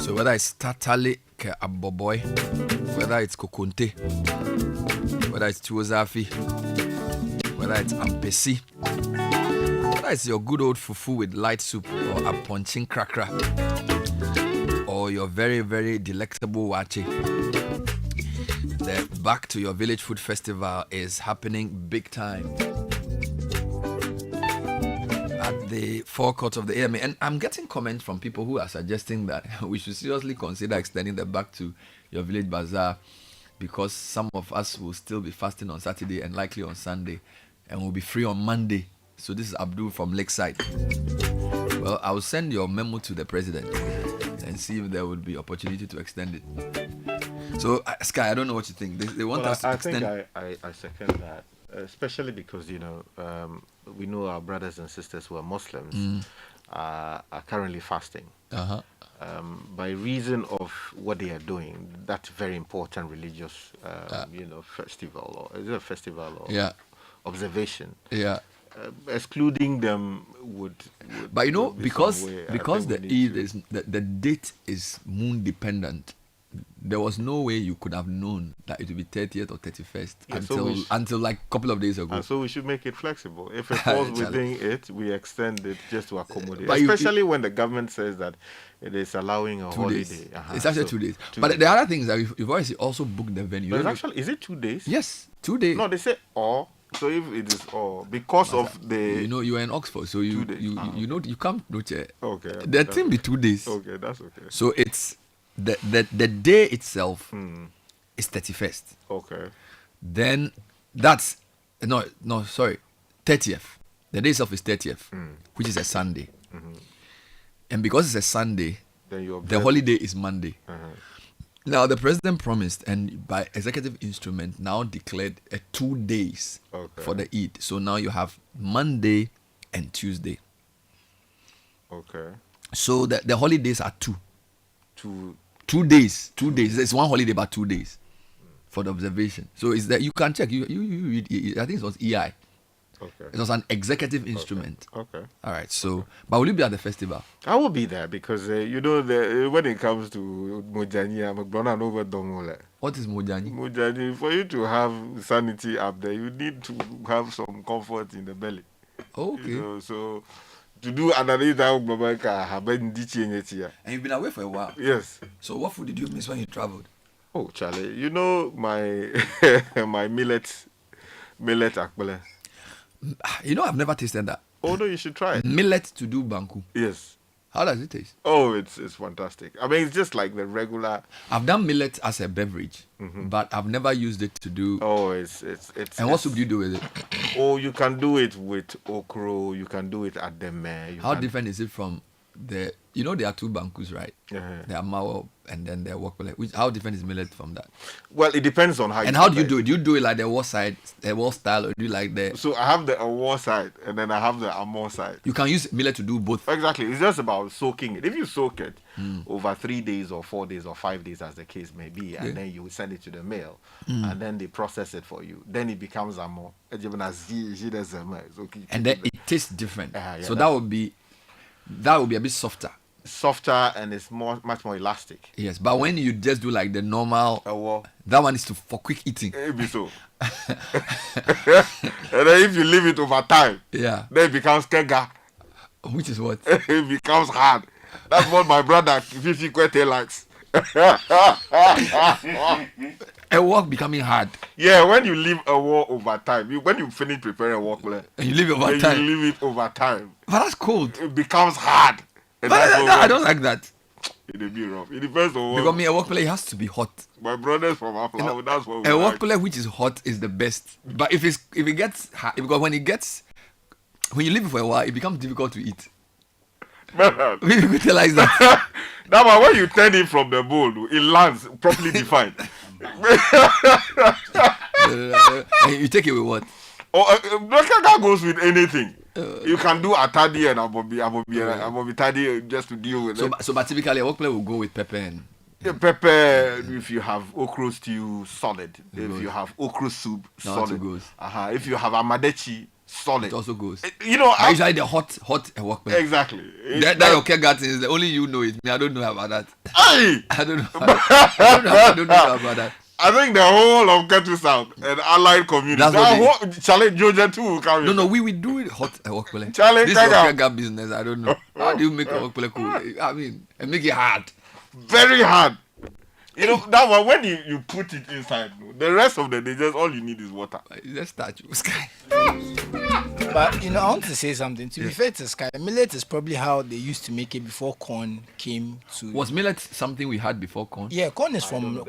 So whether it's tatale ke aboboy, whether it's kokonte, whether it's tuozafi, whether it's ampesi, whether it's your good old fufu with light soup or a punching cracker, or your very, very delectable wache, the Back to Your Village Food Festival is happening big time at the forecourt of the AMA. And I'm getting comments from people who are suggesting that we should seriously consider extending the Back to Your Village Bazaar, because some of us will still be fasting on Saturday and likely on Sunday, and will be free on Monday. So this is Abdul from Lakeside. Well, I will send your memo to the president and see if there would be opportunity to extend it. So, Sky, I don't know what you think. They want us to extend. I second that, especially because, we know our brothers and sisters who are Muslims are currently fasting. By reason of what they are doing, that very important religious, festival, or is it a festival or observation? Yeah. Excluding them would but because the Eid is the date is moon dependent, there was no way you could have known that it would be 30th or 31st until like a couple of days ago. And so we should make it flexible. If it falls within it, we extend it just to accommodate. Especially when the government says that it is allowing a holiday. It's actually 2 days. But the other thing is that you've already also booked the venue. But is it 2 days? Yes, 2 days. No, they say or. So if it is all because of the you are in Oxford, so you come no chair. Okay. The thing be 2 days. Okay, that's okay. So it's the day itself is 31st. Okay. Then that's 30th. The day itself is 30th, which is a Sunday. And because it's a Sunday, then the holiday is Monday. Now, the president promised, and by executive instrument, now declared 2 days for the Eid. So now you have Monday and Tuesday. Okay. So the holidays are 2. 2 days. 2 days. It's one holiday, but 2 days for the observation. So it's that you can check. You read. I think it was EI. Okay. It was an executive instrument. Okay. All right. So, but will you be at the festival? I will be there because when it comes to Mojani, I'm going over Dongola. What is Mojani? Mojani, for you to have sanity up there, you need to have some comfort in the belly. Okay. So to do another time, and you've been away for a while. Yes. So what food did you miss when you traveled? Oh, Charlie, my my millet akbele. I've never tasted that. Oh no, you should try it. Millet to do banku. Yes. How does it taste? Oh, it's fantastic. I mean, it's just like the regular. I've done millet as a beverage, but I've never used it to do. Oh, it's. And what soup do you do with it? Oh, you can do it with okro. You can do it at the mare. How different is it from the? There are 2 bankus, right? Uh-huh. There are mawa and then there are wokpele. How different is millet from that? Well, it depends on how. And how do you do it? Do you do it like the war side, the war style, or do you like the? So I have the war side and then I have the amor side. You can use millet to do both. Exactly. It's just about soaking it. If you soak it over 3 days or 4 days or 5 days, as the case may be, and then you send it to the mill, and then they process it for you. Then it becomes amor. And then it tastes different. So that would be a bit softer. And it's much more elastic. Yes, but when you just do like the normal, that one is for quick eating. It be so. And then if you leave it over time, then it becomes kega. Which is what? It becomes hard. That's what my brother Fifi Kwete likes. A walk becoming hard. Yeah, when you leave a walk over time, when you finish preparing a walk, and you leave it over time. You leave it over time. But that's cold. It becomes hard. But I don't like that. It'll be rough. It depends on what. Because a work play has to be hot. My brothers from Afla, that's what we a work play which is hot is the best. But if it gets hot, because when you leave it for a while, it becomes difficult to eat. Man. We could utilize that. Now, but when you turn it from the bowl, it lands properly defined. And you take it with what? That goes with anything. You can do atadi and abobi tadi just to deal with it. So, but typically a work play will go with pepper and. Pepper, if you have okra stew, solid. If you have okra soup, solid. Goes. If you have amadechi, solid. It also goes. You know, But usually the hot workplace. exactly. That your care garden is the only you know it. Me, I don't know about that. Hey! I don't know. I don't know about that. I think the whole of Ketu South and allied communities. That's what Challenge Georgia too will come. No, we do it hot workplace. Challenge This is your Gaga. care garden business. I don't know. How do you make a workplace cool? I mean, and make it hard. Very hard. You know, that one, when you put it inside, the rest of the day, just all you need is water. Let's start you, Sky. But, you know, I want to say something. To be fair to Sky, millet is probably how they used to make it before corn came to... Was millet something we had before corn? Yeah, corn is from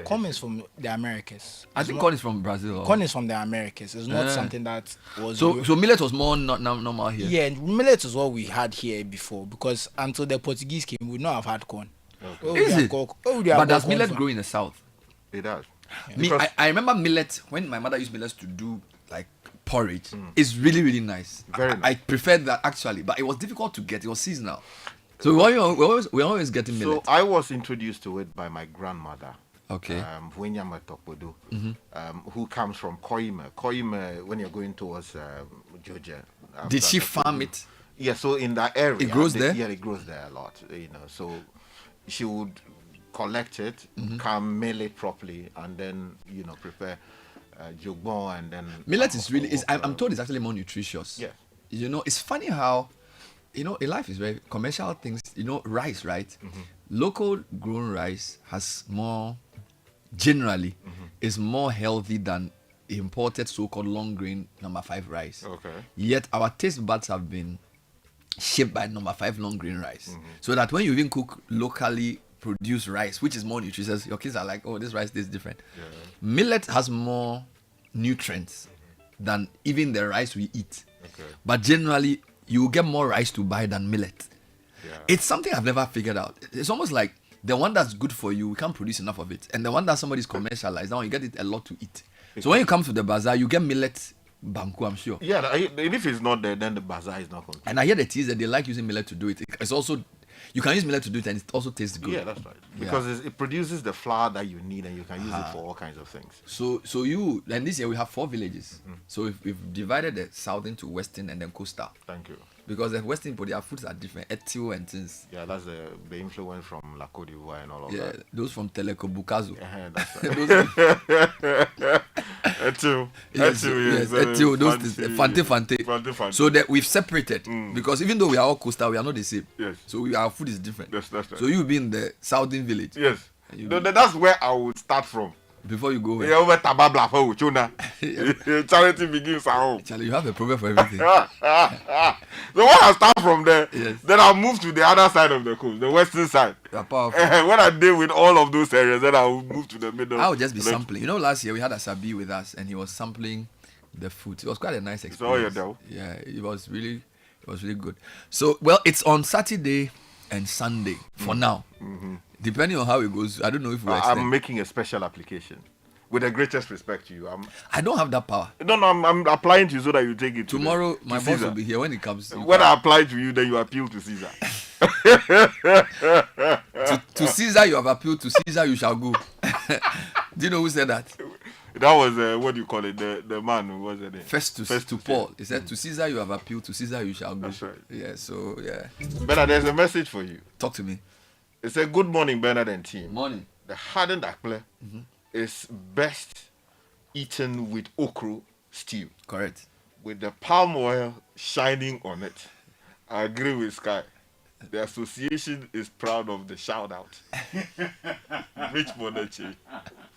the Americas. I think corn is from Brazil. Corn is from the Americas. It's not something that was... So millet was more not normal here? Yeah, millet is what we had here before, because until the Portuguese came, we would not have had corn. Okay. Is it? But does millet grow in the south? It does. Me, I remember millet when my mother used millet to do like porridge. It's really, really nice. Very nice. I preferred that actually, but it was difficult to get. It was seasonal. So we're always getting millet. So I was introduced to it by my grandmother. Okay. Who comes from Koima. Koima, when you're going towards Georgia. Did she farm it? Yeah, so in that area. It grows there? Yeah, it grows there a lot. You know, so she would collect it, come mill it properly, and then, you know, prepare jogbon and then... Millet is really... I'm told it's actually more nutritious. Yeah. You know, it's funny how... You know, in life is very commercial things. You know, rice, right? Local grown rice has more... Generally, is more healthy than imported so-called long grain number 5 rice. Okay. Yet our taste buds have been shaped by number 5 long grain rice. So that when you even cook locally produced rice, which is more nutritious, your kids are like, oh, this rice tastes different. Yeah. Millet has more nutrients than even the rice we eat. Okay. But generally, you will get more rice to buy than millet. Yeah. It's something I've never figured out. It's almost like the one that's good for you, we can't produce enough of it. And the one that somebody's commercialized, now you get it a lot to eat. So when you come to the bazaar, you get millet banku, I'm sure. Yeah, and if it's not there, then the bazaar is not complete. And I hear the teas that they like using millet to do it. It's also, you can use millet to do it and it also tastes good. Yeah, that's right. Because it produces the flour that you need and you can use it for all kinds of things. So and this year we have 4 villages. So we've divided the southern to western and then coastal. Thank you. Because the western people, their foods are different. Etio and things. Yeah, that's the influence from La Côte d'Ivoire and all of Yeah, that. those from Teleco Bukazo. That's right. Etio. Yes, Etio, those things, Fante. Fante. So that we've separated because even though we are all coastal, we are not the same. Yes. So our food is different. Yes, that's right. So you be in the southern village. Yes. That's where I would start from. Before you go Yeah, where? over Tababla for Uchuna. Charity begins at home. Charlie, you have a problem for everything. So when I start from there, Yes. then I'll move to the other side of the coast, the western side. You are powerful. When I deal with all of those areas, then I'll move to the middle. I would just be sampling. You know, last year we had Asabi with us and he was sampling the food. It was quite a nice experience. So Yeah, it was really good. So, well, it's on Saturday and Sunday for now. Depending on how it goes, I don't know if we'll extend. I'm making a special application. With the greatest respect to you. I don't have that power. No, I'm applying to you so that you take it Tomorrow, to my boss Caesar. will be here when it comes. When I apply to you, then you appeal to Caesar. To Caesar, you have appealed. To Caesar, you shall go. Do you know who said that? That was, what do you call it? The man who was it? Festus to Paul. He said, to Caesar, you have appealed. To Caesar, you shall go. That's right. Yeah, so, yeah. Bernard, there's a message for you. Talk to me. It said, good morning, Bernard and team. Morning. The hardened akple is best eaten with okra stew, Correct. with the palm oil shining on it. I agree with Sky. The association is proud of the shout out. Rich Moneche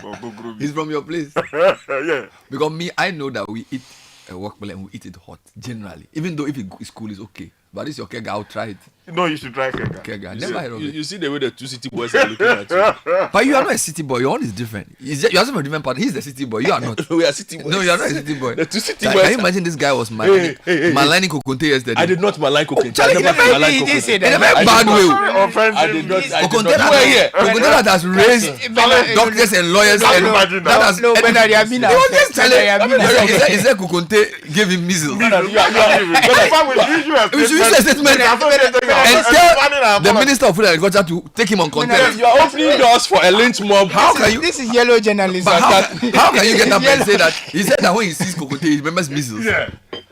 from Gogrubi. He's from your place. Yeah. Because me, I know that we eat a workplace and we eat it hot, generally. Even though if it's cool, it's okay. But this is your kega, I'll try it. No, you should try Kega. Kega, never heard of it. You see the way the 2 city boys are looking at you. But you are not a city boy. Your own is different. You're from a different part. He's the city boy. You are not. We are city boys. No, you are not a city boy. The 2 city Like, boys. can you imagine this guy was maligning Kokonte yesterday? I did not malign Kokonte. Charlie, I never he malign didn't Kokonte. say In a that. very bad way. Offensive. I did not. I did Kokonte not. that has raised doctors and lawyers Can and you imagine that that? has. No, Bernard, you have been He was just telling. Bernard, He said Kokonte gave him measles. You are- We should use a statement and tell the Minister of Food and Agriculture to take him on contempt. You are opening doors for a lynch mob. How can you? This is yellow journalism. But how can you get up and say that? He said that when he sees Kokonte, he remembers measles. Yeah.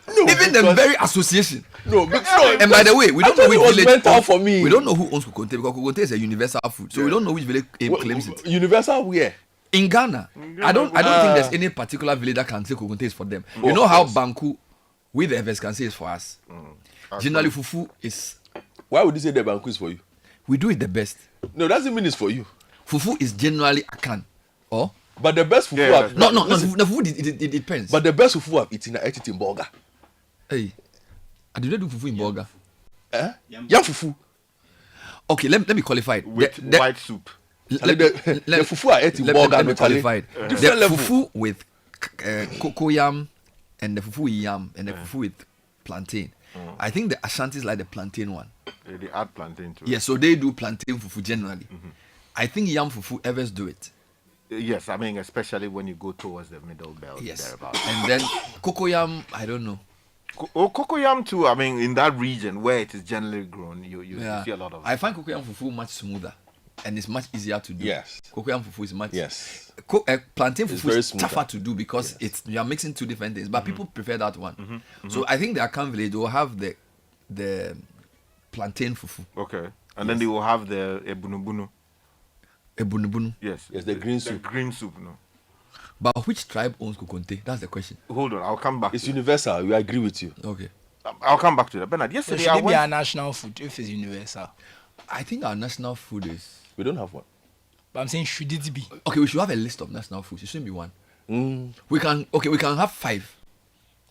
No, Even the because- very association. No, but no. And by the way, we don't know Actually, which it was village. mental for me. We don't know who owns Kokonte because Kokonte is a universal food, so we don't know which village claims it. Universal where? In Ghana, I don't think there's any particular village that can say Kokonte is for them. You know how Banku, with the Evers can say is for us. Generally, fufu is. Why would you say the banku is for you? We do it the best. No, doesn't mean it's for you. Fufu is generally akan, or But the best fufu Yeah, I've no. listen, The food it depends. But the best fufu I've eaten, I ate it in Bolga. Hey, I did not do fufu in Bolga. Yam fufu. Okay, let me qualify it. with The- white soup. let- The let- fufu I ate in let Bolga, me Charlie. qualify it. The Different level. fufu with cocoa yam and the fufu with yam and the fufu with plantain. I think the Ashantis like the plantain one. They add plantain to it. Yeah, so they do plantain fufu generally. I think yam fufu Evers do it. Yes, I mean, especially when you go towards the middle belt. Yes. Thereabouts. And then cocoa yam, I don't know. Cocoyam too, I mean, in that region where it is generally grown, you Yeah. see a lot of I find cocoa yam fufu much smoother and it's much easier to do. Yes. Cocoa yam fufu is much. Yes. Plantain It's fufu very is smoother. tougher to do because it's you are mixing two different things, but people prefer that one. So I think the Akan village will have the plantain fufu, Okay. And then they will have the ebunubunu. ebunubunu. Yes. Yes, the green soup. The green soup, no. But which tribe owns Kokonte? That's the question. Hold on, I'll come back. It's to that. universal. We agree with you. Okay. I'll come back to that. Bernard, So yesterday should I it be our went. national food if it's universal? I think our national food is We don't have one. But I'm saying should it be? okay. We should have a list of national foods. It shouldn't be one. Mm. We can have 5.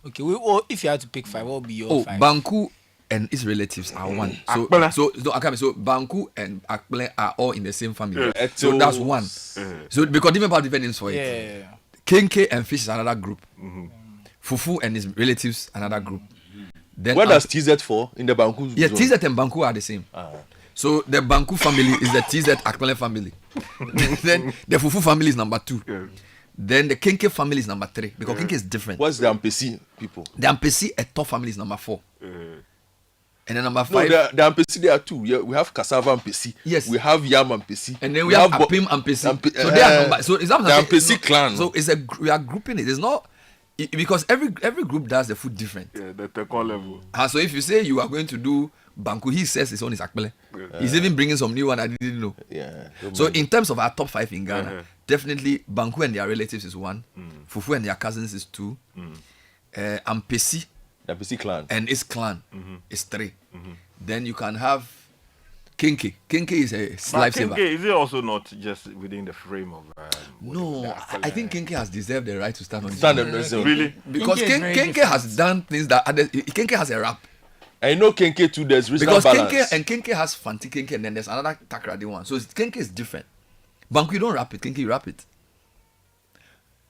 Okay, or if you had to pick 5, what would be your 5? Banku and its relatives are one. So Akpele. so Banku and Akpele are all in the same family. Yeah. So that's one. So because different people have different names for it. Yeah. Kenke and fish is another group. Fufu and his relatives another group. Then What does TZ for in the Banku? yeah, zone? TZ and Banku are the same. So the Banku family is the TZ Akpele family. Then the Fufu family is number 2. Yeah. Then the Kenke family is number 3 because Kenke is different. What's the Ampesi people? The Ampesi Eto family is number 4. And then number No, 5. the Ampesi there are 2. Yeah, we have cassava Ampesi. Yes. We have yam Ampesi. And then we have Apim and Pesi. So they are number. So is that the Ampesi clan. So it's we are grouping it. It's not because every group does the food different. Yeah, the Tekon level. So if you say you are going to do Banku, he says his own is Akpele. He's even bringing some new one I didn't know. Yeah. So in terms of our top 5 in Ghana, definitely Banku and their relatives is 1. Fufu and their cousins is 2. Ampesi the Ampesi clan. and his clan is 3. Then you can have Kenke. Kenke is a But lifesaver. Kenke, is it also not just within the frame of? No, the I think Kenke has deserved the right to stand on his Stand own. on the zone. Really? Because Kenke is very Kenke different. has done things that others. Kenke has a rap. I know Kenke too. There's regional Because balance. Kenke has Fanti Kenke and then there's another Takradi one. So Kenke is different. Banku, you don't rap it. Kenke, you rap it.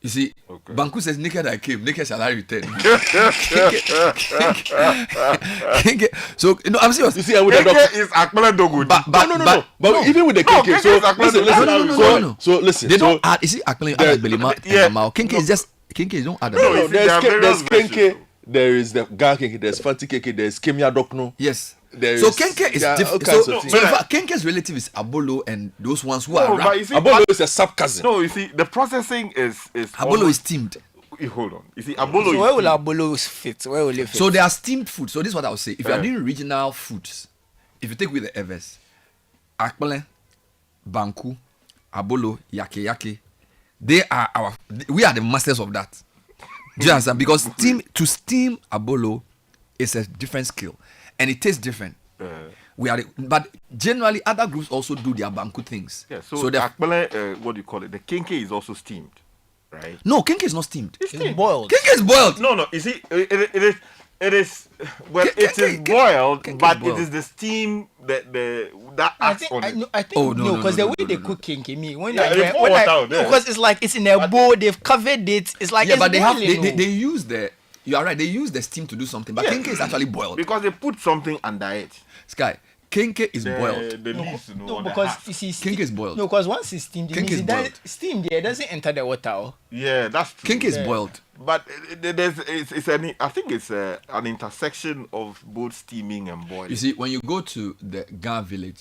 You see, Okay. Banku says, naked I came, naked shall I return. Kenke. So, I'm serious. You see, I would have Kenke is Akpele Dogodi. But no. But even with the Kenke, Kenke so is Akpele listen, Dogodi. listen. No. So listen. They so don't add, you see, Akpele, There- add Belima Yeah. and Amao. Kenke is just, Kenke is don't add a No, Belima. you see, there are there's various Kenke. versions. There is the Ga Kenke. There's Fanti Kenke. There's Kemia Dokno. Yes. There So is- Kenke is there are all different. kinds So, of so things. in fact, Kenke's relative is Abolo and those ones who are No, rap. but you see, Abolo is a sub cousin. no, you see, the processing is Abolo almost- is steamed. Hold on. You see, Abolo So where is will Abolo fit? Where will it fit? So they are steamed food. So this is what I would say. If you are doing regional foods, if you take with the Evers, Akpele, Banku, Abolo, Yake, we are the masters of that. Do you understand? Because to steam Abolo is a different skill and it tastes different. But generally other groups also do their Banku things. yeah. So the Akpele, what do you call it? The Kenke is also steamed, right? no, Kenke is not steamed. it's boiled. Kenke is boiled. No. You see, it is. Well, Kenke- it is Kenke- boiled, Kenke is but boiled. it is the steam that I acts think, on it. I think Oh, no, no, no, because no, the way no, they no. cook kinky me when Yeah, I they went, pour when water I out there. because it's like it's in a bowl, they've covered it. It's like Yeah, it's but they have boiling, they use the you are right, they use the steam to do something, but Yeah. Kenke is actually boiled. Because they put something under it. Sky, Kenke is boiled. The leaves, no, on the because half. you see, Kenke is boiled. No, because once it's steamed, it Kenke means is it boiled. steamed there, it doesn't enter the water. Oh. Yeah, that's true. Kenke is boiled. But I think it's an intersection of both steaming and boiling. You see, when you go to the Ga village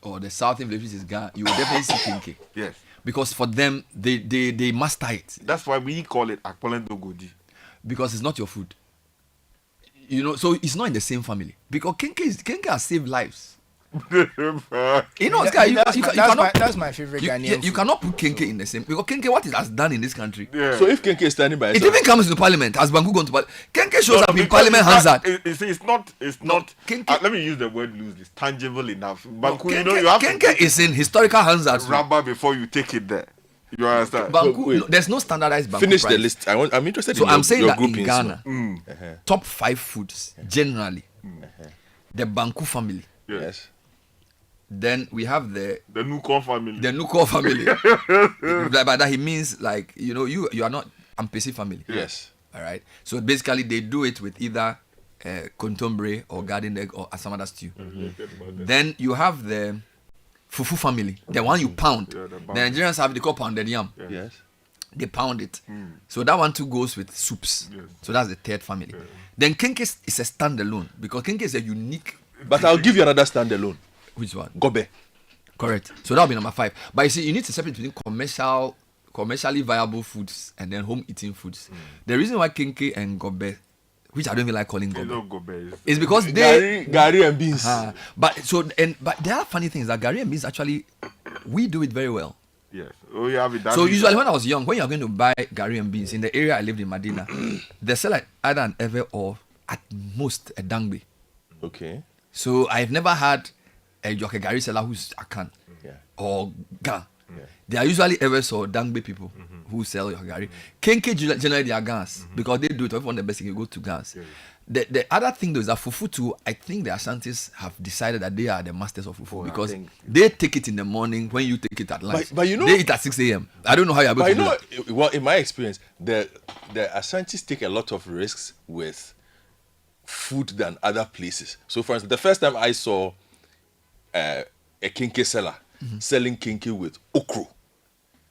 or the southern village, which is Ga, you will definitely see Kenke. Yes. Because for them, they master it. That's why we call it Akpele Dogodi. Because it's not your food. You know, so it's not in the same family because Kenke has saved lives. You know, Sky, that's my favorite Ghanaian you cannot put Kenke in the same because Kenke, what it has done in this country. Yeah. So if Kenke is standing by it itself, even comes to parliament. Has Banku gone to parliament? Kenke shows up in parliament hazard. It's not. Kenke, let me use the word loosely. It's tangible enough. Banku, Kenke, you know, you have Kenke is in historical hazard. Rubber before you take it there. You understand? Banku, no, there's no standardized Banku finish price. The list. I'm interested. So in I'm saying your that in Ghana, top 5 foods generally, the Banku family. Yes. Then we have the Nuko family. The Nuko family. By that he means like you are not Ampesi family. Yes. All right. So basically they do it with either contombre or garden egg or asamada stew. Then you have the fufu family, the one you pound. The Nigerians have the call pounded yam. Yes. They pound it. So that one too goes with soups. So that's the third family. Then Kenke is a standalone because Kenke is a unique. But I'll give you another standalone. Which one? Gobe. Correct. So that'll be number 5. But you see, you need to separate between commercially viable foods and then home eating foods. The reason why Kenke and Gobe, which I don't even like calling Gobe, is because they Gary and beans. But the other funny thing is that Gary and beans actually we do it very well. Yes. Oh, yeah. So usually when I was young, when you're going to buy Gary and beans in the area I lived in Medina, they sell like either an Ewe or at most a Dangbe. Okay. So I've never had a Joke Gary seller who's Akan or Gan. Yeah. They are usually Ewes or Dangbe people who sell your Gary. Kenke generally they are Gans because they do it. If you want the best, you go to Gans. Yeah. The other thing though is that fufu too, I think the Ashantis have decided that they are the masters of fufu because they take it in the morning when you take it at lunch. But you know, they eat at 6 a.m. I don't know how you're able to do that. Well, in my experience, the Ashantis take a lot of risks with food than other places. So for instance, the first time I saw a Kenke seller selling Kenke with okro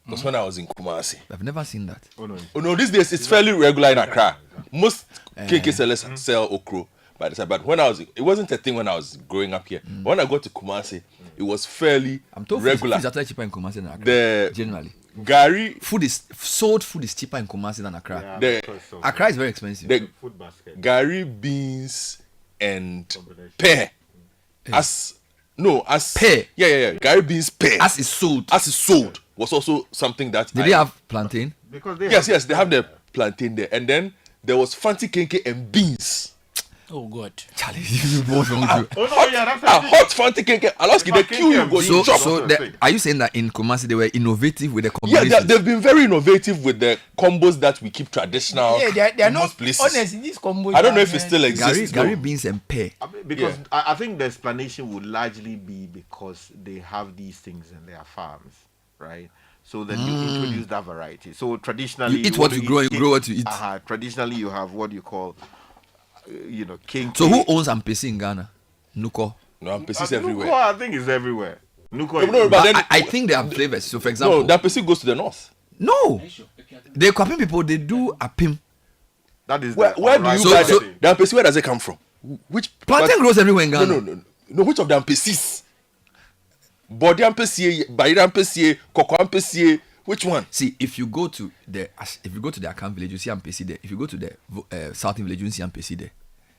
was when I was in Kumasi. I've never seen that. Oh no, these days it's fairly regular in Accra. Most Kenke sellers sell okro by the side, but when it wasn't a thing when I was growing up here. When I got to Kumasi, it was fairly regular. Food is actually cheaper in Kumasi than Accra. Generally, Gary food is cheaper in Kumasi than Accra. Yeah, Accra is very expensive. The food basket. Gary beans and pear as pear. Yeah. Gary beans pear as is sold was also something that Did they have plantain? Because they have the plantain there, and then there was fancy Kenke and beans. Oh God, Charlie, you both wrong too. Hot fancy Kenke. Alaska, the queue you go so, chop. So are you saying that in Kumasi they were innovative with the combinations? Yeah, they've been very innovative with the combos that we keep traditional. Yeah, they're not most places. Honestly, these combos. I don't know if it still exists. Gary beans and pear. Because I think the explanation would largely be because they have these things in their farms, right? So then you introduce that variety. So traditionally, you eat what you grow, you grow what you eat. Traditionally, you have what you call, Kenke. So who owns Ampesi in Ghana? Nuko. No, Ampesi is everywhere. Nuko, I think, is everywhere. Nuko. But then I think they have flavors. So for example, no, Ampesi goes to the north. No, the Kwapim people they do apim. That is where do you buy the Ampesi? Where does it come from? Which plantain grows everywhere in Ghana? No. Which of the Ampesis? Body Ampesi, Baira Ampesi, Koko Ampesi. Which one? See, if you go to the Akan village, you see Ampesi there. If you go to the southern village, you see Ampesi there.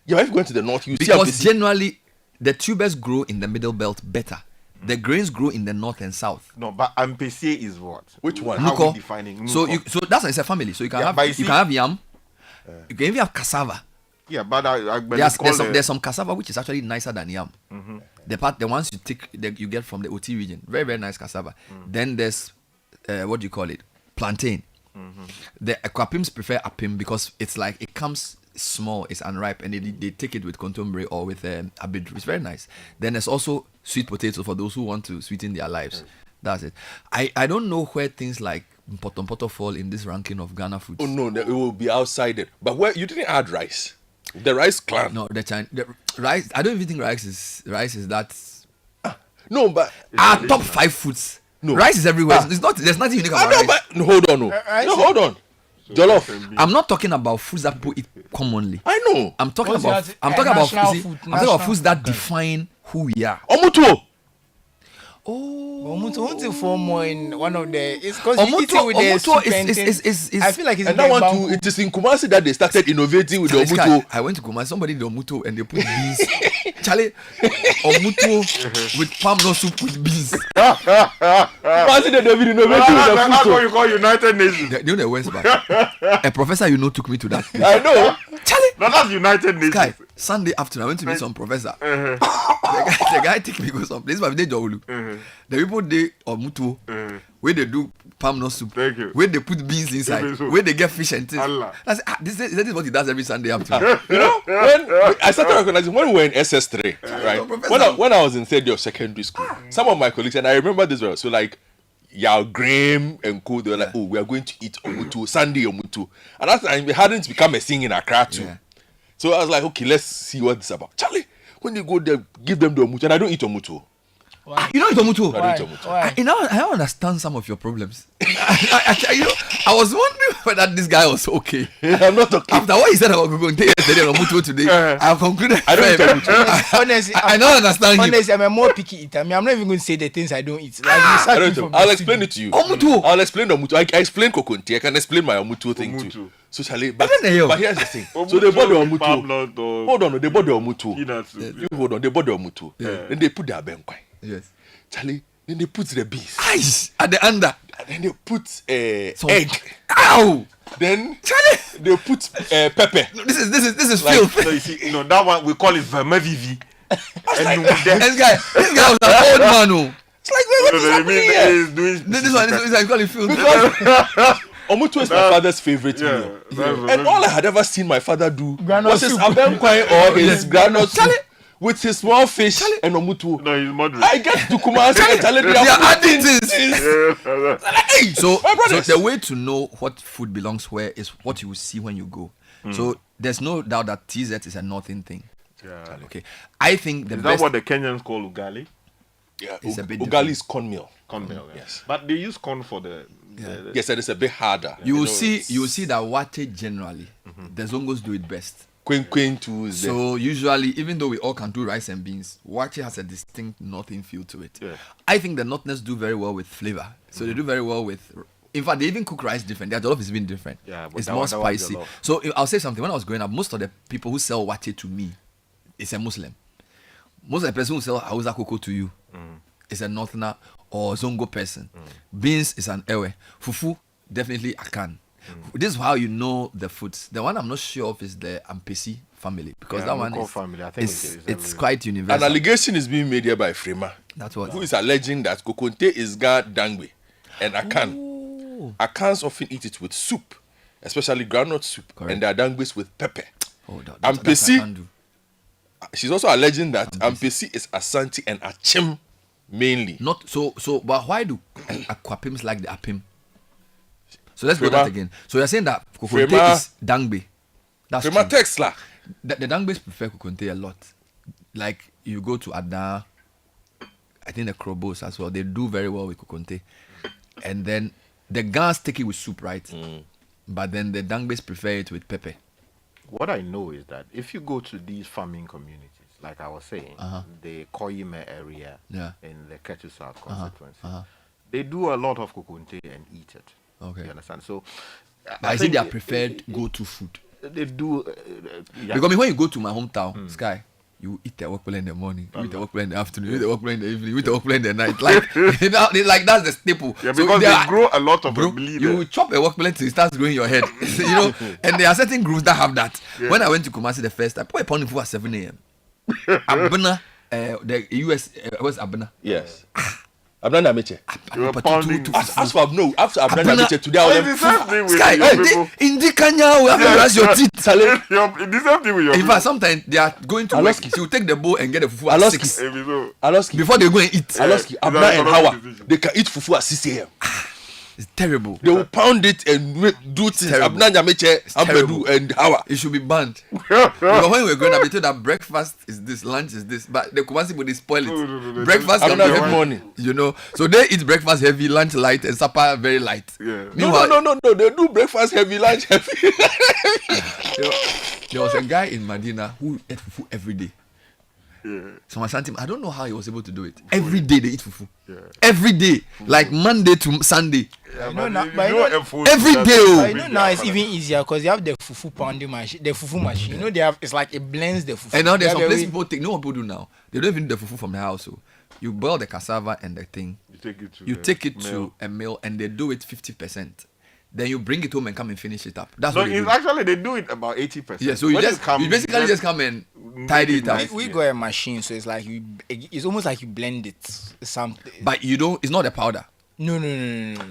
Yeah, if you go to the north, you see Because Ampesi. Generally, the tubers grow in the middle belt better. The grains grow in the north and south. No, but Ampesi is what? Which one? How Nuko. we defining Nuko. So that's it's a family. So you can have yam. You can even have cassava. Yeah, but there's some cassava which is actually nicer than yam. The ones you take you get from the OT region, very very nice cassava. Then there's what do you call it? Plantain. The Akwapims prefer apim because it's like it comes small, it's unripe, and they take it with contombre or with abidru. It's very nice. Then there's also sweet potato for those who want to sweeten their lives. That's it. I don't know where things like Mpoto fall in this ranking of Ghana foods. Oh no, it will be outside it. But where you didn't add rice. The rice clan. No, the rice. I don't even think rice is that. No, but our top 5 foods. No, rice is everywhere. It's not. There's nothing unique about rice. But no, hold on, hold on. Jollof. I'm not talking about foods that people eat commonly. I know. I'm talking about foods that define who we are. Omutuo. Oh, Omuto for more in one of the. It's because you eat it with the Omuto soup and things. I feel like it's and that one too. It is in Kumasi that they started innovating with the Omuto. I went to Kumasi. Somebody did Omuto and they put beans. Charlie, Omuto with palm nut soup with beans. Kumasi they innovating with the That's what food. you call United Nations. You know the West Bank. A professor you know took me to that place. I know. Charlie, No, that's United Nations. Sky, Sunday afternoon, I went to meet some professor. The guy take me go some place, but they don't. The people they Omuto, where they do palm nut soup, Thank you. where they put beans inside, where they get fish and things. Allah. I said, this is what he does every Sunday afternoon. You know, when I started recognizing when we were in SS3, right? When I was in third year of secondary school, some of my colleagues, and I remember this well, so like Yao Graham and Co, they were like, oh, we are going to eat Omuto, Sunday Omuto. And that time we hadn't become a thing in Accra too. Yeah. So I was like, okay, let's see what this is about. Charlie, when you go there, give them the Omuto, and I don't eat Omuto. Why? You know Omuto? I don't eat Omuto. Why? I don't understand some of your problems. I was wondering whether this guy was okay. I'm not okay. After what he said about going to take yesterday on Omuto today, I have concluded. I don't eat Omuto. Honestly, I don't understand him. honestly, I'm a more picky eater. I mean, I'm not even going to say the things I don't eat. Like, you I sack don't me know. from I'll the explain studio. it to you. Omuto. I'll explain Omuto. I explain Kokonte. I can explain my Omuto thing too. Omuto. So Charlie, but here's the thing. So they bought the Omuto. Hold on, they bought the Omuto. You hold on, they bought the Omuto. Then they put their benkwai. Yes. Charlie, then they put the beans. Ice at the under. And then they put Some- egg. Ow! Then Charlie! they put pepper. This is Like- filth. So you see, that one we call it Vermevivi. And This guy was an old man. Oh. It's like, wait, what is happening here? This one is calling filth. Because Omuto is my father's favorite meal. Yeah. And all I had ever seen my father do Groundnut was his soup. abenkwai or his groundnut soup Charlie. with his small fish and Omuto. No, he's moderate. I get to Kumasi and Charlie, they They are are adding putting things. Hey, So my brothers. the way to know what food belongs where is what you will see when you go. So there's no doubt that TZ is a northern thing. Yeah. Okay, I think the Is best. that what the Kenyans call ugali? Yeah, It's a bit ugali different. is cornmeal. Cornmeal. Yeah. Yes. But they use corn for the. Yes, and it's a bit harder. you will know, see it's- you will see that Wate generally the Zongos do it best. Queen too is there. So usually, even though we all can do rice and beans, Wate has a distinct northern feel to it. Yeah. I think the Northerners do very well with flavor. So they do very well with. In fact, they even cook rice different. Their jollof is even different. Yeah, but it's that more one one's spicy. jollof. So I'll say something. When I was growing up, most of the people who sell Wate to me is a Muslim. Most of the person who sell Hausa cocoa to you is a Northerner or Zongo person. Beans is an Ewe. Fufu, definitely Akan. This is how you know the foods. The one I'm not sure of is the Ampesi family because Yeah, that one Moko is family. I think it's it's everywhere. quite An universal. allegation is being made here by Frema, That's what. who is alleging that Kokonte is God Dangwe and Akan. Oh. Akans often eat it with soup, especially groundnut soup, Correct. and their Dangwes with pepper. Oh, that's Ampesi- I can do. She's also alleging that Ampesi is Asante and Achim mainly. Not so. But why do Aquapims like the Apim? So let's go Frema- that again. So you're saying that Kokonte Frema- is Dangbe. That's Frema true. text lah. The Dangbes prefer Kokonte a lot. Like you go to Adna, I think the Krobos as well. They do very well with Kokonte, and then the Gans take it with soup, right? But then the Dangbes prefer it with pepper. What I know is that if you go to these farming communities, like I was saying, the Koyime area Yeah. in the Ketu South constituency, they do a lot of kokunte and eat it. Okay. You understand? So, But is it their preferred go-to food? They do. Yeah. Because when you go to my hometown, Sky, you eat the workplan in the morning, you eat the workplan in the afternoon, you eat the workplan in the evening, you eat the workplan in the night. Like, like that's the staple. Yeah, So because there they are- grow a lot of Bro, bleed. you chop a workplan till it starts growing your head. And there are certain groups that have that. When I went to Kumasi the first time, I put a food at 7 a.m. Abena, the US, what's Abena? Yes. Abnan Ameche. You were pounding. As for no, after Abnan Abena- Ameche today, I It's the was same thing with Sky, your people. in the Kenya, we have to brush your teeth. It's the same thing with your In people. fact, sometimes they are going to work. She will take the bowl and get the fufu at Aloski. 6 Ebiso. Aloski. before they go and eat. Aloski, Yeah, Abna that's and a Hawa, decision. they can eat fufu at 6 a.m. It's terrible. They will pound it and do things. terrible. Abna Ameche, terrible. Ambedu, and Hawa. It should be banned. Because when we were growing up, they told that breakfast is this, lunch is this. But the Kumasi people, they spoil it. No. Breakfast I'm can not be good heavy, morning. you know. So they eat breakfast heavy, lunch light, and supper very light. Yeah. Meanwhile, No. They do breakfast heavy, lunch heavy. there was a guy in Medina who ate fufu every day. Some Ashanti, I don't know how he was able to do it. Every day they eat fufu. Every day, like Monday to Sunday. Every day. Oh. I know now it's even easier because you have the fufu pounding machine, the fufu machine. You know they have, it's like it blends the fufu. And now there's some places people take. No one people do now. They don't even do the fufu from the house. So you boil the cassava and the thing. You take it to a mill and they do it 50%. Then you bring it home and come and finish it up. That's what they do. Actually they do it about 80%. Yeah, so you basically just come and tidy it up. We got a machine, so it's like it's almost like you blend it. Something. But you don't. It's not a powder. No.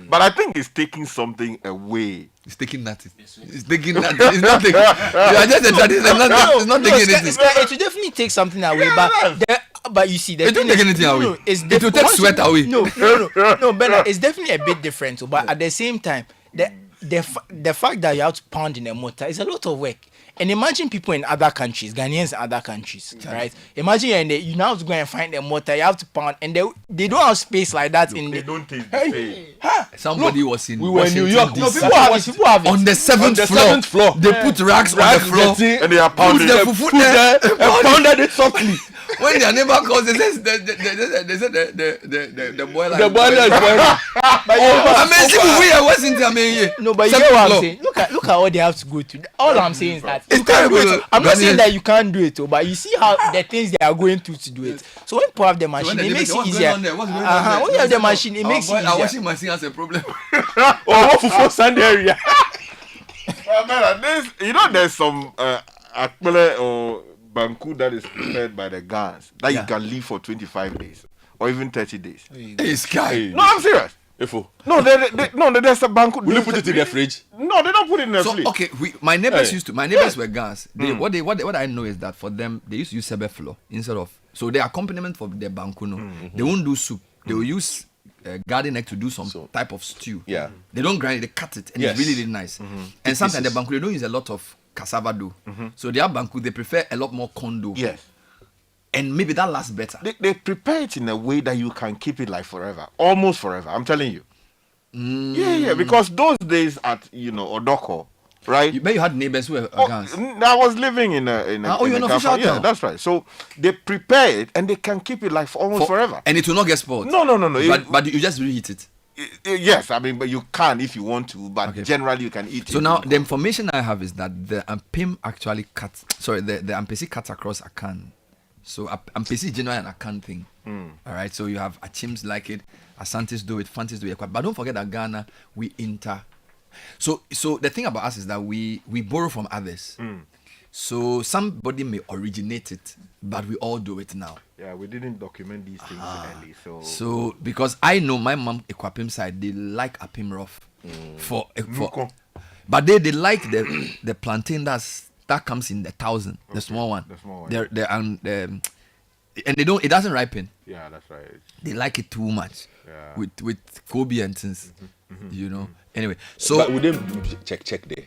But I think it's taking something away. It's taking nothing. It's taking nothing. It's not taking. You are just a tradition. It's not taking anything. It will definitely take something away, but you see, it don't take anything away. It will take sweat away. No, but it's definitely a bit different. But at the same time, the fact that you have to pound in a mortar is a lot of work. And imagine people in other countries, Ghanaians in other countries, right? Imagine you now have to go and find a mortar, you have to pound, and they don't have space like that. They don't taste the same. Somebody was in. We were in New York. No, people have it. On the seventh floor. They put rags on the floor and they are pounding the fufu there and pounded it softly. When their neighbor calls, they said the boiler. The boiler is boiling. We are West Indian. No, but you know what I'm saying. Look at all they have to go to. All I'm saying is that you can't do it. I'm not saying that you can't do it, but you see how the things they are going through to do it. So when you have the machine, it makes it easier. When you have the machine, it makes it easier. Our washing machine has a problem. For Sunday area. There's some akpele or banku that is prepared by the Ghans that you can leave for 25 days or even 30 days. It's guy. No, I'm serious. No, there's a banku. Will you put it in the fridge? No, they don't put it in the fridge. Okay, my neighbors my neighbors were Ghans. What I know is that for them they used to use sebe flour instead of, so the accompaniment for the banku they won't do soup. They will use garden egg to do some type of stew. Yeah. They don't grind it, they cut it, and it's really, really nice. And sometimes the banku, they don't use a lot of cassava dough. So their banku, they prefer a lot more corn dough. Yes. And maybe that lasts better. They prepare it in a way that you can keep it like forever. Almost forever, I'm telling you. Yeah, because those days at, Odoko, right? But you had neighbors who were Ghans. I was living in a you're an official town. Yeah, that's right. So they prepare it and they can keep it like almost forever. And it will not get spoiled. No. But you just reheat it. Yes, but you can if you want to, but generally you can eat it. So now the information I have is that the Ampim actually cuts, the Ampesi cuts across Akan. So Ampesi generally an Akan thing. All right, so you have Achims like it, Asantis do it, Fantis do it. But don't forget that Ghana, we So the thing about us is that we borrow from others. So somebody may originate it, but we all do it now. Yeah, we didn't document these things early. So because I know my mom Equapim side, they like Apim rough for but they like the plantain that comes in the 1,000, the small one. And it doesn't ripen. Yeah, that's right. They like it too much. Yeah. With Kobe and things, Anyway, so but we didn't check there.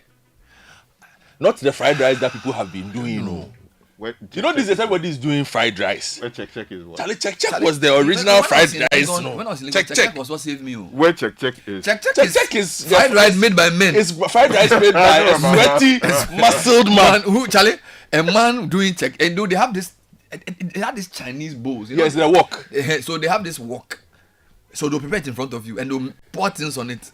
Not the fried rice that people have been doing, this is everybody is doing fried rice. Where check is what? Charlie, check was the original fried rice. When I was in Lagos, check was what saved me. Where check is? Check is fried rice made by men. It's fried rice made by a sweaty, muscled man. Charlie, a man doing check, and they have this. They have these Chinese bowls. Yes, they wok. So they have this wok. So they'll prepare it in front of you and they'll pour things on it.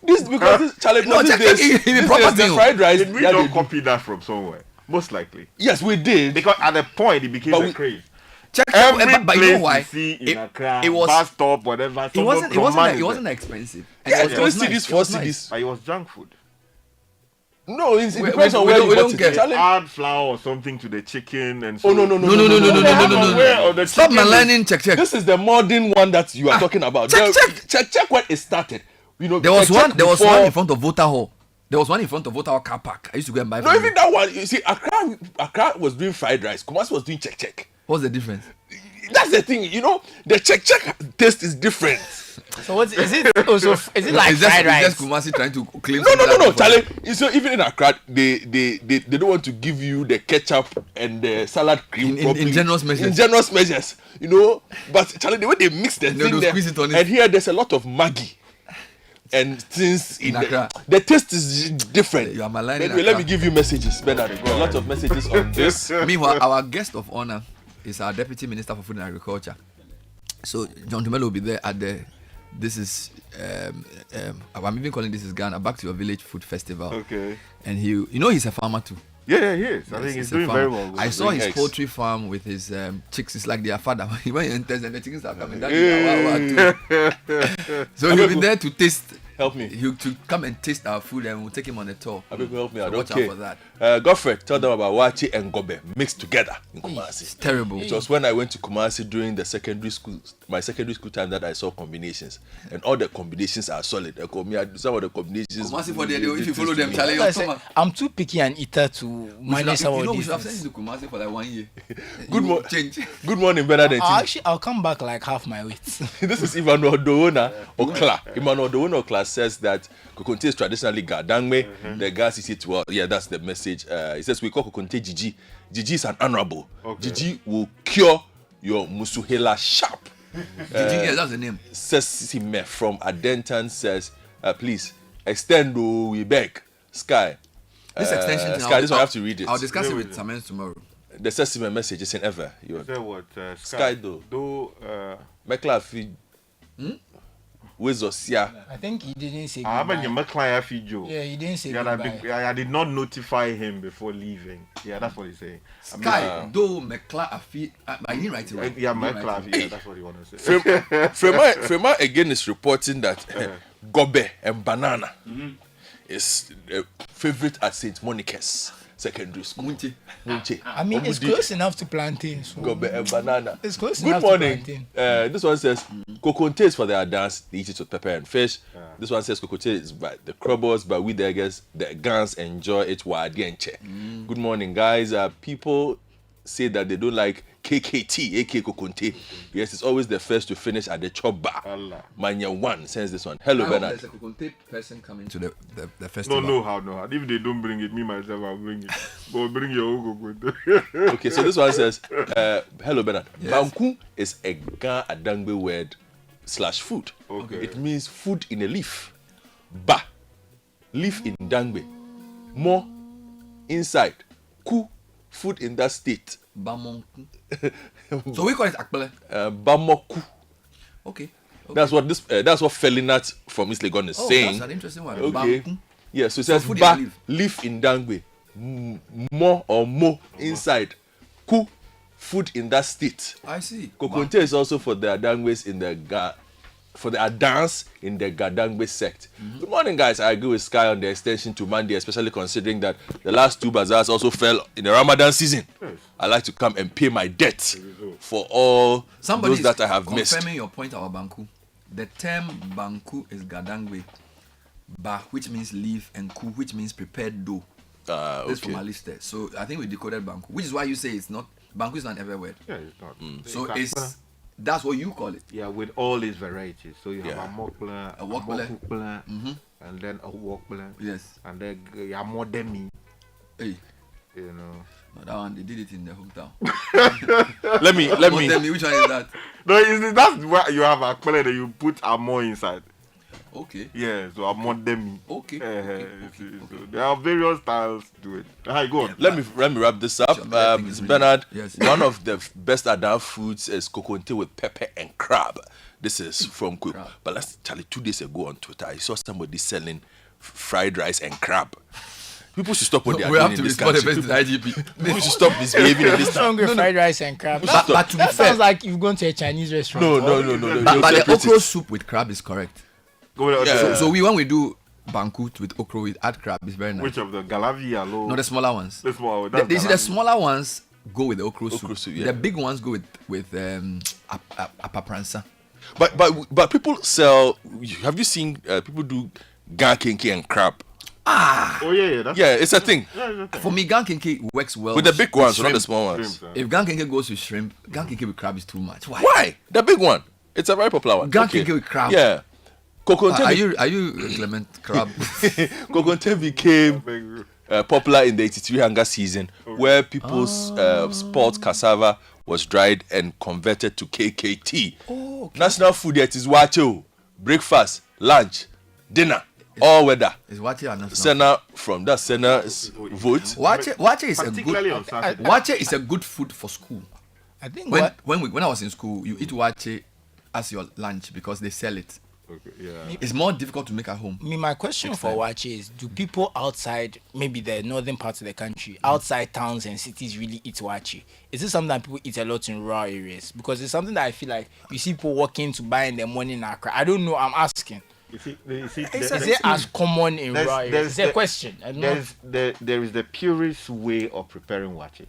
Charlie, the fried rice. Did we don't copy that from somewhere? Most likely. Yes, we did. Because at a point it became a craze. But you know why? You see in Accra, it was bus stop, whatever. It wasn't expensive. Yeah, it was nice. It was nice. But it was junk food. No, it depends on where you don't get. Add flour or something to the chicken and so. Oh no. Stop maligning check. This is the modern one that you are talking about. Check when it started. There was one in front of Voter Hall. There was one in front of Voter Hall car park. I used to go and buy. No, even that one. You see, Accra was doing fried rice. Kumasi was doing check. What's the difference? That's the thing, the check taste is different. So is it also like fried rice? Is just Kumasi trying to claim? No, Charlie. So even in Accra, they don't want to give you the ketchup and the salad cream in generous measures. In generous measures, But Charlie, the way they mix the thing there, it on it. And here there's a lot of Maggi and things in the taste is different. You are maligning. Let me give you messages, Bernard. A lot of messages on this. Meanwhile, our guest of honor is our Deputy Minister for Food and Agriculture. So John Tumelo will be there at the. This is I'm even calling this is Ghana Back to Your Village Food Festival. Okay. And he's a farmer too. Yeah, he is. I think he's doing very well. I saw his poultry farm with his chicks. It's like their father. When he enters and the chickens are coming down. So he'll be there to taste. Help me. He'll to come and taste our food, and we'll take him on a tour. I think help me out. Watch Okay. out for that. Godfrey, tell them about Wachi and Gobe mixed together in Kumasi. It's terrible. It was when I went to Kumasi during the secondary school, my secondary school time, that I saw combinations, and all the combinations are solid. Some of the combinations. Kumasi for if you follow them, Charlie, Like I said, I'm too picky and eater to manage some of we these should have sent things. you to Kumasi for like 1 year. Good Good morning, Bernard and team. Actually, I'll come back like half my weight. This is Emmanuel Doona Okla. Emmanuel Doona Okla says that Kokonte is traditionally Gadangme. The gas is it well. Yeah, that's the message. He says we call Kokonte Gigi. Gigi is an honorable. Okay. Gigi will cure your musuhela sharp. Yeah, that's the name. Says Sime from Adentan says, please extend we beg. Sky. This extension thing, Sky, this one I have to read it. I'll discuss it with Samen tomorrow. The Sesame message is in ever. You Say what? Sky though. Mekla fi. Wezosia. I think he didn't say I haven't goodbye. your client Fijo. Yeah, he didn't say Yeah, goodbye. I did not notify him before leaving. Yeah, that's what he's saying. Sky, though Mekla Afi, I didn't write it right. Yeah, my Didn't class. write it. Yeah, that's what he want to say. Frema again is reporting that gobe and banana is a favorite at St. Monica's secondary school. Munche. Munche. I mean, it's close enough to plantain. So Gobe and banana. it's close Good enough morning. to plantain. This one says Kokonte is for their dance. They eat it with pepper and fish. This one says Kokonte is by the Krobos, but we the guys, the Gans enjoy it. Good morning, guys. People say that they don't like KKT, aka Kokonte. Yes, it's always the first to finish at the chop bar. Allah. Manya one sends this one. Hello, I hope Bernard. there's a Kokonte person coming to the festival. No how. If they don't bring it, me myself, I'll bring it. But bring your own go. Okay, so this one says, hello, Bernard. Yes. Banku is a Ga Adangbe word / food. Okay. It means food in a leaf. Ba, leaf in Dangbe. Mo, inside. Ku, food in that state. Bamonku. So we call it Akbele. Bamoku. Okay. That's what Felinat from East Legon is saying. That's an interesting one. Okay. Bamku. Yeah, so it So says food in ba, a leaf. leaf in Dangbe. Mo or mo inside. Ku, food in that state. I see. Kokonte is also for the Adangwes in the for the Adans in the Gadangbe sect. Good morning, guys. I agree with Sky on the extension to Monday, especially considering that the last two bazaars also fell in the Ramadan season. Yes. I like to come and pay my debt for all Somebody those that I have missed. confirming your point about Banku. The term Banku is Gadangwe. Ba, which means leaf, and Ku, which means prepared dough. This from Okay. our list there. So I think we decoded Banku, which is why you say it's not. Banku is not ever word. Yeah, it's not. So that's what you call it. Yeah, with all its varieties. So you have Yeah. a mokpla, A wokpla. mokpla, and then a wokpla, Yes. and then a modemi. Hey, You know. no, that one they did it in the hometown. Let me Tell me which one is that? No, that's where you have a play that you put a more inside. Okay. Yeah, so a modemi. Okay. So there are various styles to it. Hi, go on. let me wrap this up. Sure, I think it's really- Bernard, yes. one of the best Adan foods is Kokonte with pepper and crab. This is from Quick. Crab. But last Charlie, 2 days ago on Twitter, I saw somebody selling fried rice and crab. People should stop what they are We doing have to in this respond the country. best to the IGP. People should stop misbehaving in this What's town. wrong with fried rice and crab? But to be That fair, sounds like you've gone to a Chinese restaurant. No. but You'll the separate okra it. soup with crab is correct. Go on. Yeah. So when we do Banku with okra with add crab, it's very nice. Which of the Galavia low? No, the smaller ones. the small. The, you see, the smaller ones go with the okra soup. Okra soup, yeah. The big ones go with apapransa. But people sell. Have you seen people do gan kinki and crab? Oh yeah. That's Yeah, it's a thing. For me, gan kinki works well With the big ones, not the shrimp. small ones. Shrimp, If gan kinki goes with shrimp, gan kinki with crab is too much. Why? Why? The big one. It's a very popular one. Gan kinki with crab. Yeah. Kokonte Are you Clement Crab? Kokonte became popular in the 83 hunger season, where people's sport cassava was dried and converted to KKT. Oh, okay. National food yet is wacho. Breakfast, lunch, dinner, all weather. Is wache enough? Senna from that Senna's vote. Wache is a Particularly good on Saturday. wache is a good food for school. I think when I was in school, you eat wache as your lunch because they sell it. Okay, yeah. It's more difficult to make at home. My question for wache is: do people outside, maybe the northern parts of the country, outside towns and cities, really eat wache? Is this something that people eat a lot in rural areas? Because it's something that I feel like you see people walking to buy in the morning in Accra. I don't know. I'm asking. Is it Is it as common in rural areas? It's a question. There is the purest way of preparing wache.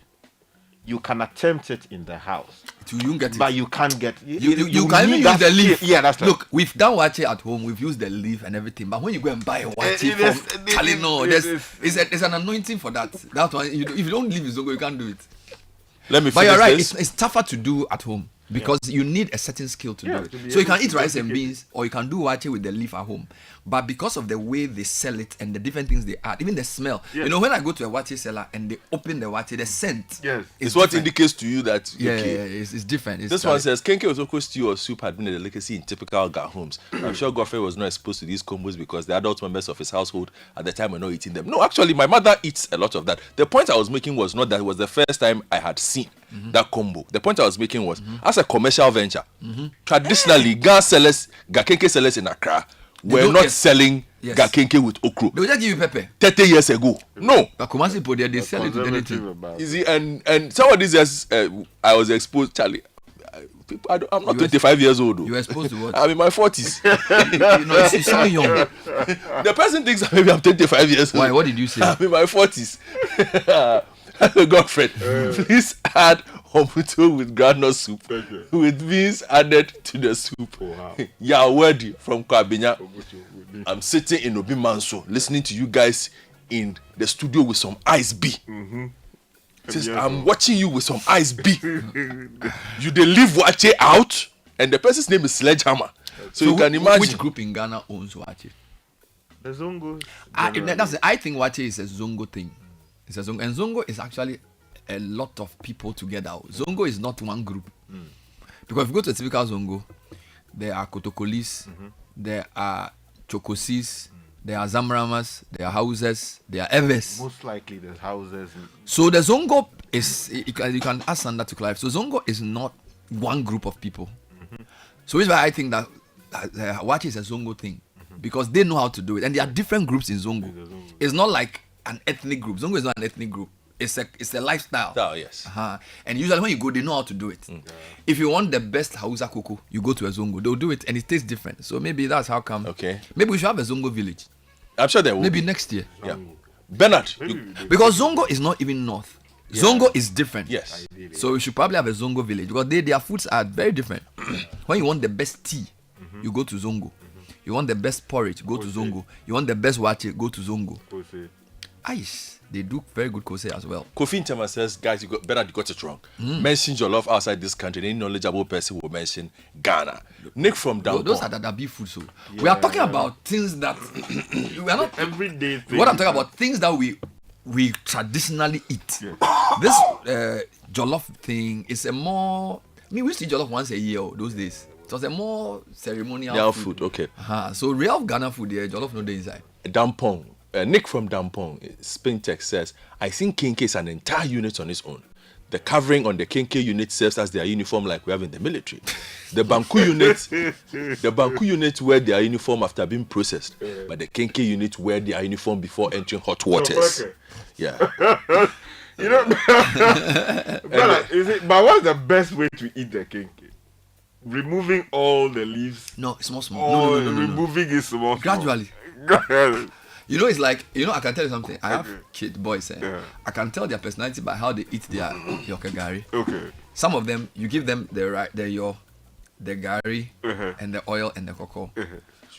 You can attempt it in the house, You get it. but you can't get You can even use the leaf. Yeah, that's right. Look, we've done wache at home. We've used the leaf and everything. But when you go and buy a wache from Kalino, there's an anointing for that. That one, if you don't leave Zongo, you can't do it. Let me. But you're right. This. It's tougher to do at home because you need a certain skill to do it. So you can eat rice and beans, or you can do wache with the leaf at home. But because of the way they sell it and the different things they add, even the smell. Yes. You know, when I go to a wache seller and they open the wache, the scent. Yes. It's what different. indicates to you that Yeah, okay. it's different. This one says Kenke Osoko stew or soup had been a delicacy in typical Ga homes. I'm sure Godfrey was not exposed to these combos because the adult members of his household at the time were not eating them. No, actually, my mother eats a lot of that. The point I was making was not that it was the first time I had seen that combo. The point I was making was as a commercial venture, traditionally, Ga Kenke sellers in Accra were not selling Ga Kenke with okro. They will just give you pepper. 30 years ago. No. But Kumasi Podia, they sell it with anything. You see, and some of these years I was exposed, Charlie. I'm not 25 years old. You were exposed to what? I'm in my 40s. You know, you sound young. The person thinks that maybe I'm 25 years old. Why? What did you say? I'm in my 40s. Godfrey, please add homuto with groundnut soup with beans added to the soup. Oh, wow. Yawedi from Kwabinya. I'm sitting in Obi Manso listening to you guys in the studio with some ice B. Says, I'm watching you with some ice B. You they leave wache out, and the person's name is Sledgehammer. So you can imagine which group in Ghana owns wache. The Zongo. I think wache is a Zongo thing. It's a Zongo, and Zongo is actually a lot of people together. Zongo is not one group. Because if you go to a typical Zongo, there are Kotokolis, there are Chokosis, there are Zamramas, there are houses, there are Eves. Most likely the houses. So the Zongo is, you can ask Sanda to clarify. So Zongo is not one group of people. So which is why I think that wache is a Zongo thing. Because they know how to do it. And there are different groups in Zongo. It's not like an ethnic group. Zongo is not an ethnic group. It's a lifestyle. Oh, yes. And usually when you go, they know how to do it. If you want the best Hausa Koko, you go to a Zongo. They'll do it and it tastes different. So maybe that's how come. Okay. Maybe we should have a Zongo village. I'm sure there will Maybe be. next year. Yeah. Bernard. Because Zongo is not even north. Zongo is different. Yes. So we should probably have a Zongo village because their foods are very different. When you want the best tea, you go to Zongo. You want the best porridge, go to Zongo. You want the best wache, go to Zongo. Ice. They do very good kose as well. Kofi Ntema says, guys, Bernard, you got it wrong. Mention your love outside this country. Any knowledgeable person will mention Ghana. Nick from down. Those are Dadabi food. So we are talking about things that we are not everyday things. What I'm talking about, things that we traditionally eat. This jollof thing is a more. I mean, we used to eat jollof once a year those days. It was a more ceremonial food. Okay. So real Ghana food, jollof no day inside. Dampong. Nick from Dampong, Spintex says, I think Kenke is an entire unit on its own. The covering on the Kenke unit serves as their uniform like we have in the military. The Banku unit wear their uniform after being processed, but the Kenke unit wear their uniform before entering hot waters. Yeah. You know, but what's the best way to eat the Kenke? Removing all the leaves. No, small. No. Removing it small. Gradually. You know, it's like, you know, I can tell you something. I have boys. I can tell their personality by how they eat their yokagari. Okay. Some of them, you give them the gari and the oil and the cocoa.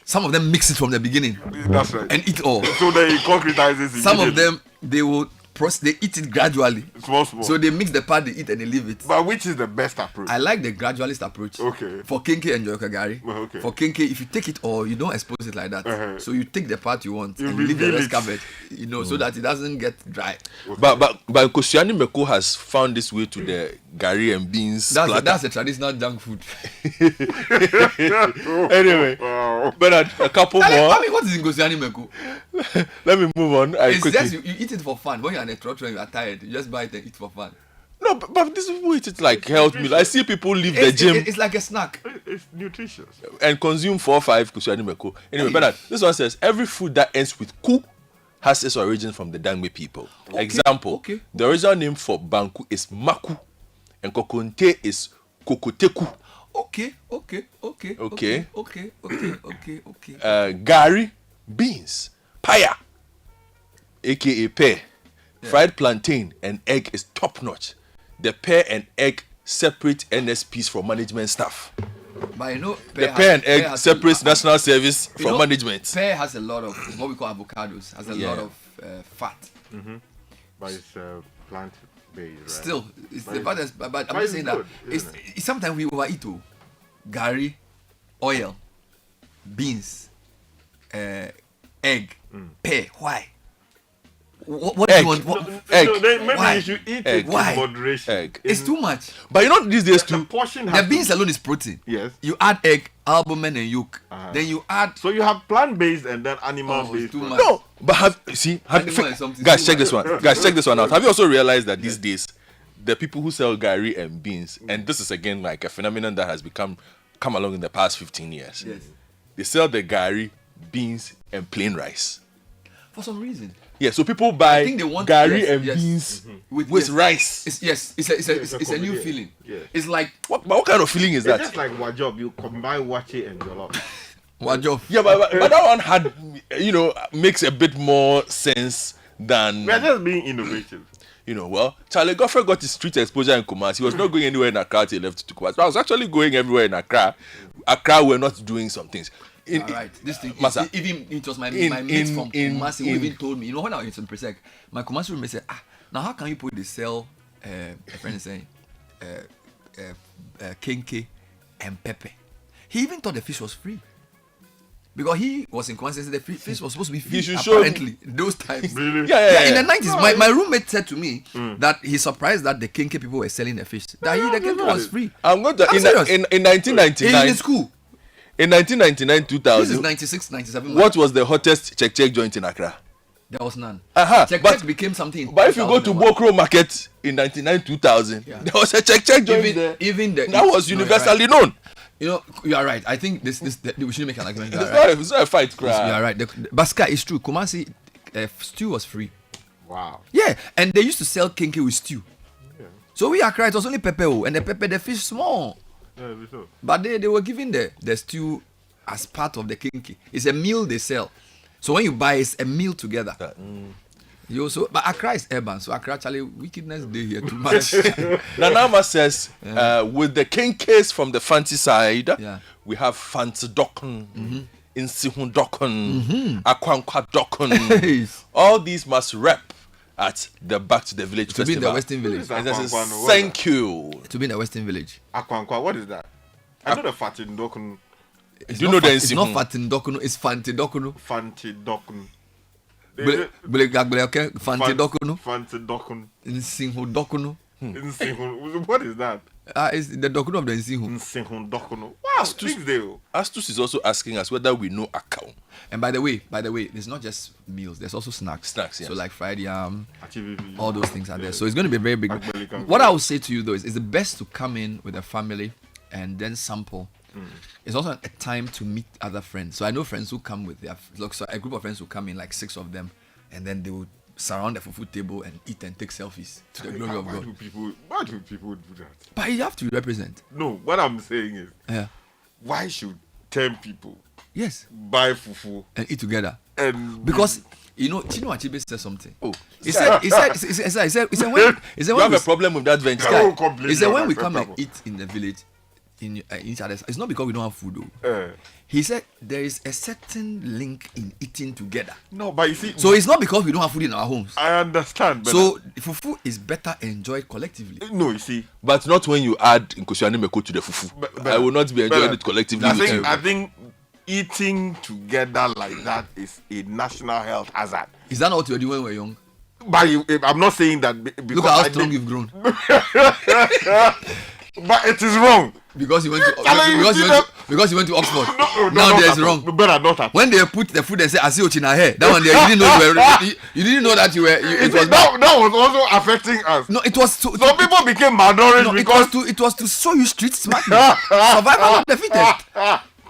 Some of them mix it from the beginning. That's right. And eat all. So they concretizes it. Some of them, they eat it gradually. Small. So they mix the part they eat and they leave it. But which is the best approach? I like the gradualist approach. Okay. For Kenke and Yokagari. Okay. For Kenke, if you take it all, you don't expose it like that. So you take the part you want and reveal leave the rest it. covered. You know, so that it doesn't get dry. But Kosiani Meko has found this way to the gari and beans. That's a traditional junk food. Anyway, but a couple more. I mean, what is in Gosiani Meko? Let me move on. It's just you eat it for fun. When you're on a trotro and you're tired, you just buy it and eat for fun. No, No, but these people eat it like health meal. I see people leave the gym. It's like a snack. It's nutritious. And consume 4 or 5 kusuani meko. Anyway, Bernard, this one says every food that ends with ku has its origin from the Dangme people. Example, the original name for Banku is Maku, and Kokonte is Kokoteku. Okay. Gari, beans, paya, aka pear, fried plantain, and egg is top notch. The pear and egg separate NSPs from management staff. But you know, The pear and egg separates national service from management. Pear has a lot of what we call avocados, has a lot of fat. But it's plant based, right? Still, it's the fattest. But I'm just saying that it's sometimes we overeat too. Gari, oil, beans, egg, pear. Why? What do you want? Egg. Then maybe Why? you should eat Egg. it Why? in moderation. Egg. It's too much. But you know these days The too. portion The has beans to, alone is protein. yes. You add egg, albumin, and yolk. Then you add. So you have plant based and then animal Oh, based. it's too much. No, but have Animal is something guys too check much. this one. Guys check this one out. Have you also realized that these days the people who sell gari and beans, and this is again like a phenomenon that has come along in the past 15 years. Yes. They sell the gari, beans, and plain rice. For some reason. Yeah, so people buy I think they want gari and beans with with rice. It's a new comedy, feeling. yes. It's like What kind of feeling is It's that? just like wajob. You combine wache and jollof. wajof. Yeah, but that one had, makes a bit more sense than, We are just being innovative. well, Charlie Goffrey got his street exposure in Kumasi. He was not going anywhere in Accra till he left to Kumasi. But I was actually going everywhere in Accra. Accra were not doing some things. All right, this thing. Masa, Even it was my in- mate from in- Kumasi who even told me. When I was in Presec, my Kumasi roommate said, now how can you put the sell? A friend is saying, kenke and pepper. He even thought the fish was free. Because he was in Kumasi, the fish was supposed to be free. should show apparently, those times. Really? Yeah. In the 90s, my roommate said to me that he's surprised that the kenke people were selling the fish. That the kenke was free. I'm going to I'm in serious. 1999. In school. In 1999, This is 2000, 96, 97. what was the hottest check joint in Accra? There was none. But- Check became something. in But if you go to 2001. Bokro Market in 99, 2000, there was a check joint there. even the That was no, you're universally right. known. You are right. I think this we should make an argument. You It's are right. not a fight, You are crowd. right. But Sky is true. Kumasi stew was free. Wow. Yeah, and they used to sell kinky with stew. So we are crying. It was only pepper, and the fish small. Yeah, we saw. But they were giving the stew as part of the kinky. It's a meal they sell. So when you buy, it's a meal together. You also, but Accra is urban, so Accra actually wickedness day here too much. Nanama says, with the kinkers from the fancy side, Yeah. we have fancy dokun, insihun dokun, akwankwa dokun. Yes. All these must rep at the Back to the Village To be in the Festival. Western Village. Is And that this is, Akwankwa? thank you. To be in the Western Village. Akwankwa, what is that? I know the fatin dokun. It's Do you not know the It's not Nsihun? Fatin Dokuno, it's Fanti Dokuno. Fanti dokun. Fanti Dokuno. Fanti dokun. Nsinhu Dokuno. Nsihun. What is that? It's the Dokuno of the Nsinhu. Nsihun dokun. Wow, things they. Astus is also asking us whether we know Akau. And by the way, there's not just meals, there's also snacks. Snacks, yes. So like fried yam, Achievement. all those things are there. So it's going to be a very big. Agbeli kankan. What I would say to you though is it's the best to come in with a family and then sample. It's also a time to meet other friends. So I know friends who come with their so a group of friends who come in, like 6 of them, and then they will surround the fufu table and eat and take selfies to the glory of Why God. do people do that? But you have to represent. No, what I'm saying is, Yeah. why should 10 people Yes. buy fufu And eat together. and Because Chino Achebe said something. Oh, He said when you have we- a problem with that venture. I won't complain He said about when we my come and friend, eat in the village, in each other's, it's not because we don't have food though. Papa. He said there is a certain link in eating together. No, but you see, So it's not because we don't have food in our homes. I understand. But So fufu is better enjoyed collectively. no, you see, But not when you add Nkosuani Meko to the fufu. But- I will not be enjoying but- it collectively I with think, you. I think eating together like that is a national health hazard. Is that not what you were doing when we were young? But I'm not saying that because Look at how I strong did- you've grown. but it is wrong. Because you went to Charlie, you see Because you went to Oxford. No, Now not there's at all. wrong. Better not at all. When they put the food and say "Asi in her hair," that one there you didn't know you didn't know that you were. It was that was also affecting us. no. It was to, Some people became malnourished no, because it was to show you street smartness. Survival of the fittest.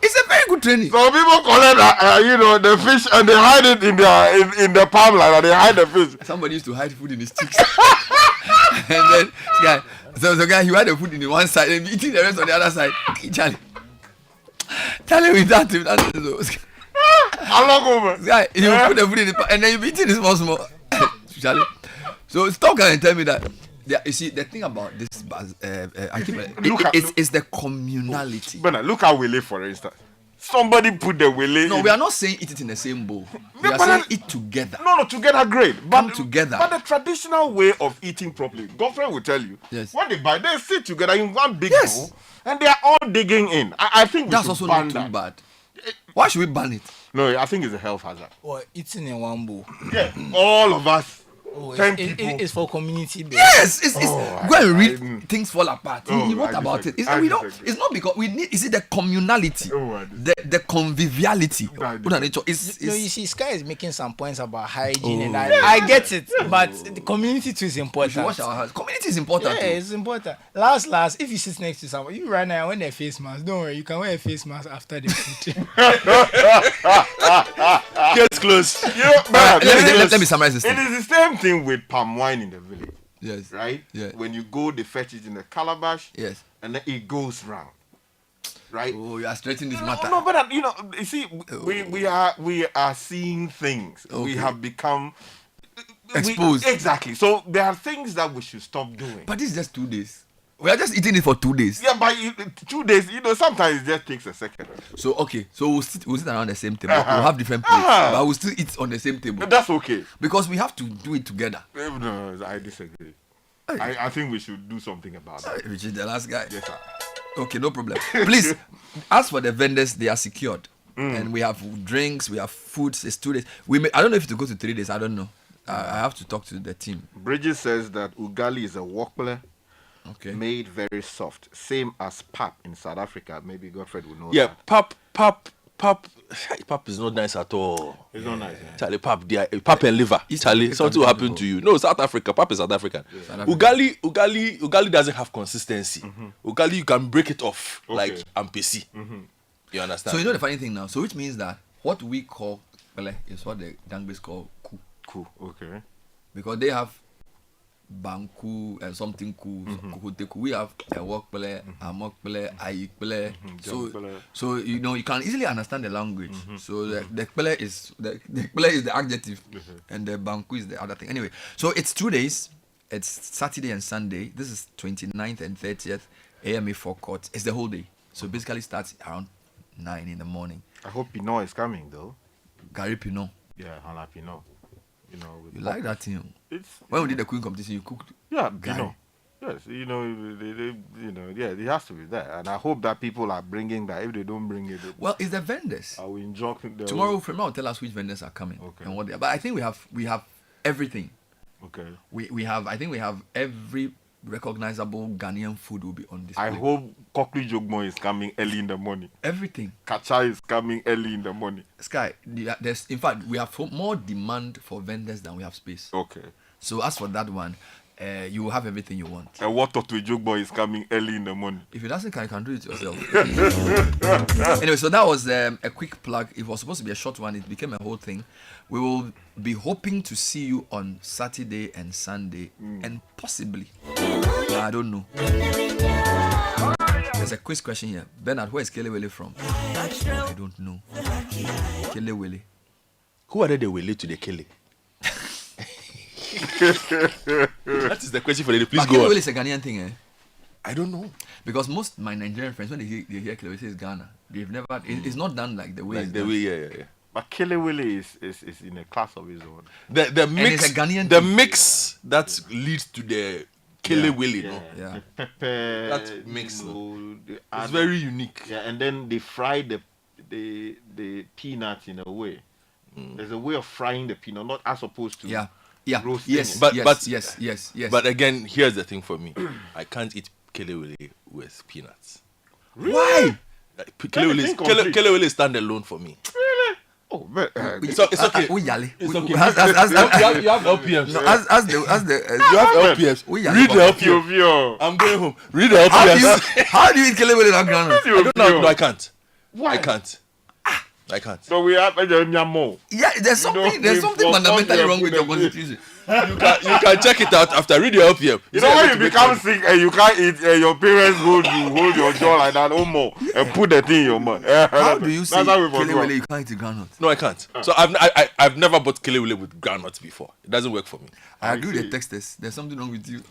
It's a very good training. some people collect the fish and they hide it in the palm line and they hide the fish. Somebody used to hide food in his cheeks. And then the guy he had the food in the one side and eating the rest on the other side. Charlie with that How long over? guy, you put the food in the and then you be eating it small. Charlie. So stop and tell me that. You see, the thing about this, I think it's the communality. But look at Willie, for instance. Somebody put the Willie. No, we are not saying eat it in the same bowl. We are but saying eat together. No, together great. Come together. But the traditional way of eating properly, Godfrey will tell you. Yes. When they sit together in one big Yes. bowl and they are all digging in. I think we That's should also ban not too that. bad. Why should we ban it? No, I think it's a health hazard. Or eating in one bowl. Yeah, all of us. Oh, 10 it's, people. it's for community based. Yes, it's go and read I- Things Fall Apart. Oh, He wrote I about it. disagree. It's, I we don't, disagree. it's not because we need. Is it the communality, Oh, I disagree. the conviviality? I disagree. It's, No, you see, Sky is making some points about hygiene, and I get it, but the community too is we important. should wash our hands. Community is important. Yeah, too. it's important. Last, if you sit next to someone, you right now wear a face mask. Don't worry, you can wear a face mask after the food. Get close. Let me summarize this It thing. is the same thing with palm wine in the village, Yes. right? Yeah. When you go, they fetch it in a calabash, Yes. and then it goes round, right? Oh, you are straightening this matter. No, but you see, we are seeing things. We Okay. have become Exposed. Exactly. So there are things that we should stop doing. But this is just 2 days. We are just eating it for 2 days. Yeah, but 2 days, sometimes it just takes a second. So okay, so we'll sit around the same table. We'll have different plates, but we'll still eat on the same table That's okay. because we have to do it together. No, I disagree. Hey. I think we should do something about that. Which is the last guy. Yes, sir. Okay, no problem. Please, as for the vendors, they are secured, and we have drinks, we have foods. It's 2 days. I don't know if to go to 3 days. I don't know. I have to talk to the team. Bridget says that ugali is a wokpele Okay. made very soft, same as pap in South Africa. Maybe Godfred will know. Yeah, that. pap is not nice at all. It's not nice. Yeah. Charlie, pap and liver. East Charlie, African something will happen people. to you. No, South Africa. Pap is South African. South African. Ugali doesn't have consistency. Ugali, you can break it off like Okay. ampesi. You understand? So you know the funny thing now. So which means that what we call pele is what the Dangbes call ku, Cool. Okay. because they have banku and something ku, kukuteku. We have a work pele, a mock pele, a pele. Jang So you can easily understand the language. So the pele is the pele is the adjective, and the banku is the other thing. Anyway, so it's 2 days. It's Saturday and Sunday. This is 29th and 30th. AMA forecourt. It's the whole day. So basically starts around 9 in the morning. I hope Pinot is coming though. Gary Pinot. Yeah, Hala Pinot. With You like that thing? It's When we did the cooking competition, you cooked. yeah, Gary. Pinot. Yes, it has to be there, and I hope that people are bringing that. If they don't bring it, Well, it's the vendors. I will enjoy the Tomorrow, Fremont will tell us which vendors are coming Okay. and what they are. But I think we have everything. Okay. I think we have every recognizable Ghanaian food will be on display. I hope Kokli Jogmo is coming early in the morning. Everything. Kacha is coming early in the morning. Sky, there's in fact we have more demand for vendors than we have space. Okay. So as for that one, you will have everything you want. And what to Jogbo is coming early in the morning. If you doesn't, you can do it yourself. Anyway, so that was a quick plug. It was supposed to be a short one. It became a whole thing. We will be hoping to see you on Saturday and Sunday, and possibly, I don't know. There's a quiz question here. Bernard, where is Kelewele from? I don't know. Kelewele. Who are they relate to the Kele? That is the question for the please But go Kelewele on. is a Ghanaian thing, eh? I don't know. Because most my Nigerian friends, when they hear Kelewele, say it's Ghana. They've never. It's not done like the way. Like it's the done. way, yeah. But Kelewele is in a class of his own. The mix, it's a Ghanaian the thing. mix that leads to the Kele Willy, no? Yeah. The pepper. That makes they It's add- very unique. Yeah, and then they fry the peanuts in a way. There's a way of frying the peanut, not as opposed to Yeah. roasting Yes. it. But- yes. But again, here's the thing for me. I can't eat Kele Willy with peanuts. Why? Kelewele stand alone for me. Oh, man. It's okay. We yale. It's okay. As You have LPMs. no, as the You have LPMs. we Read the yale. LPM. I'm going home. Read the How do LPMs. you how do you eat kelewele without groundnut? I don't know. No, I can't. Why? I can't. So we have more. Yeah, there's something fundamentally wrong with your constitution. You can check it out after read your LPM. You know when you become sick and you can't eat, your parents hold your jaw like that, and put the thing in your mouth. How do you say That's how we forgot. kelewele you can't eat groundnut? No, I can't. So I've never bought kelewele with groundnuts before. It doesn't work for me. I agree with the texters. There's something wrong with you.